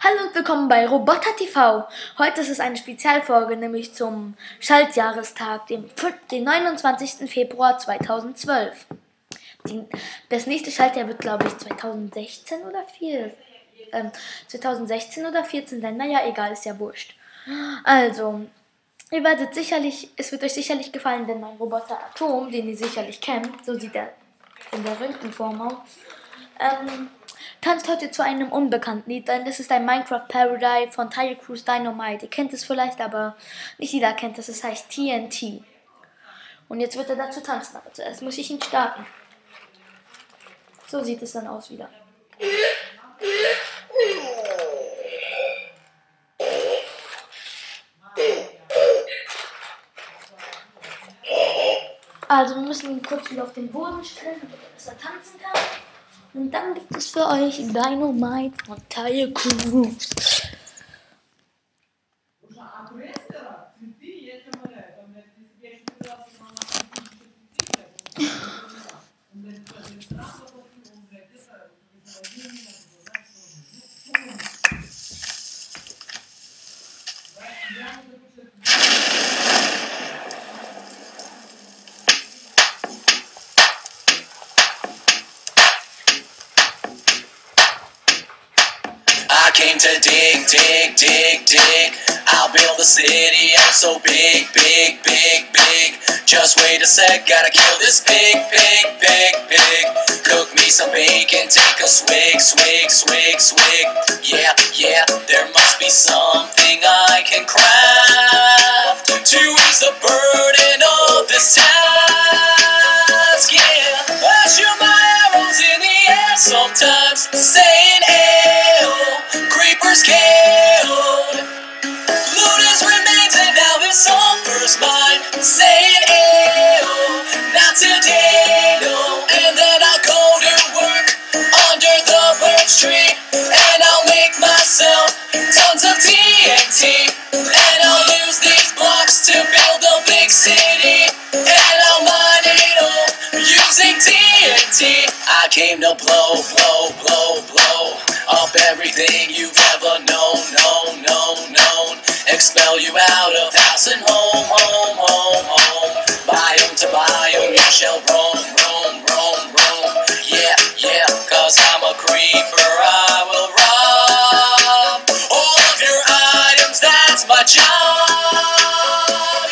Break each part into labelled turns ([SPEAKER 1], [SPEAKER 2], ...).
[SPEAKER 1] Hallo und willkommen bei Roboter TV. Heute ist es eine Spezialfolge, nämlich zum Schaltjahrestag, dem 29. Februar 2012. Das nächste Schaltjahr wird, glaube ich, 2016 oder 2014 sein. Naja, egal, ist ja wurscht. Also, es wird euch sicherlich gefallen, denn mein Roboter Atom, den ihr sicherlich kennt, so sieht er in der Röntgenform aus, tanzt heute zu einem unbekannten Lied, denn das ist ein Minecraft-Parody von Tire Cruise Dynamite. Ihr kennt es vielleicht, aber nicht jeder kennt es. Es heißt TNT. Und jetzt wird er dazu tanzen, aber zuerst muss ich ihn starten. So sieht es dann aus wieder. Also wir müssen ihn kurz wieder auf den Boden stellen, damit er besser tanzen kann. Und dann gibt es für euch Dynamite von Tire Cruise.
[SPEAKER 2] I came to dig, dig, dig, dig. I'll build a city, I'm so big, big, big, big. Just wait a sec, gotta kill this pig, pig, pig, pig. Cook me some bacon, take a swig, swig, swig, swig. Yeah, yeah, there must be something I can craft to ease the burden of this task. Yeah, I shoot my arrows in the air sometimes, saying creepers killed, Luna's remains, and now this sulfur's mine. Saying ew, not today, no. And then I'll go to work under the birch tree, and I'll make myself tons of TNT, and I'll use these blocks to build a big city, and I'll mine it all using TNT. I came to blow, blow, blow, blow up everything you've ever known, known, known, known. Expel you out of house and home, home, home, home. Biome to biome you shall roam, roam, roam, roam. Yeah, yeah, cause I'm a creeper, I will rob all of your items, that's my job.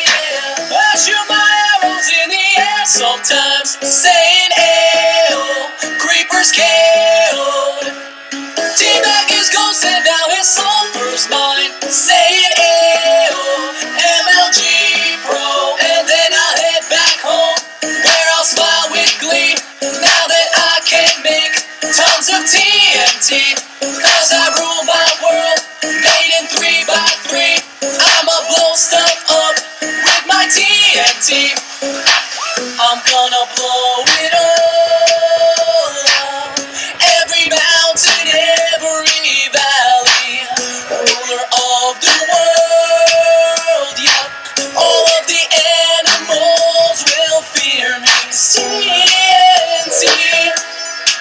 [SPEAKER 2] Yeah, I shoot my arrows in the air sometimes, saying ew, creepers killed. T-Bag is ghost and now his sulfur's mine. Saying ew, MLG Pro. And then I'll head back home, where I'll smile with glee, now that I can make tons of TNT. Cause I rule my world, made in 3x3. I'ma blow stuff up with my TNT. I'm gonna blow it up, every mountain, every valley, ruler of the world, yeah. All of the animals will fear me. TNT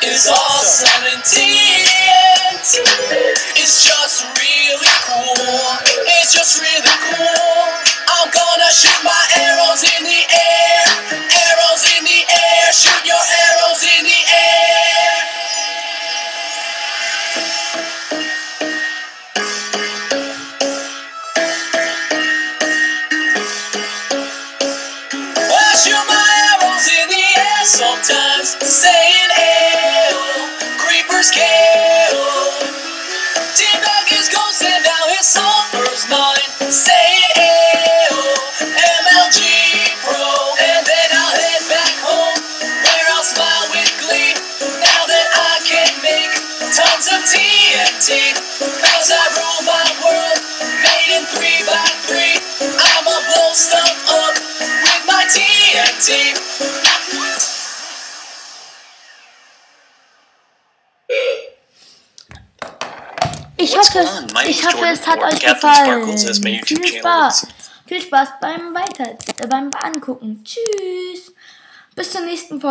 [SPEAKER 2] is awesome, and TNT is just really cool. It's just really cool. I'm gonna shoot my arrows in the air, arrows in the air, shoot your arrows in the air. I shoot my arrows in the air sometimes, saying ew, creepers killed. T-Bag is ghost and now his sulfur's mine. Saying ew, MLG Pro. And then I'll head back home, where I'll smile with glee, now that I can make tons of TNT. Cause I rule my world, made in 3x3. I'ma blow stuff up with my TNT.
[SPEAKER 1] Ich hoffe, es hat euch gefallen. Viel Spaß beim Angucken. Tschüss. Bis zur nächsten Folge.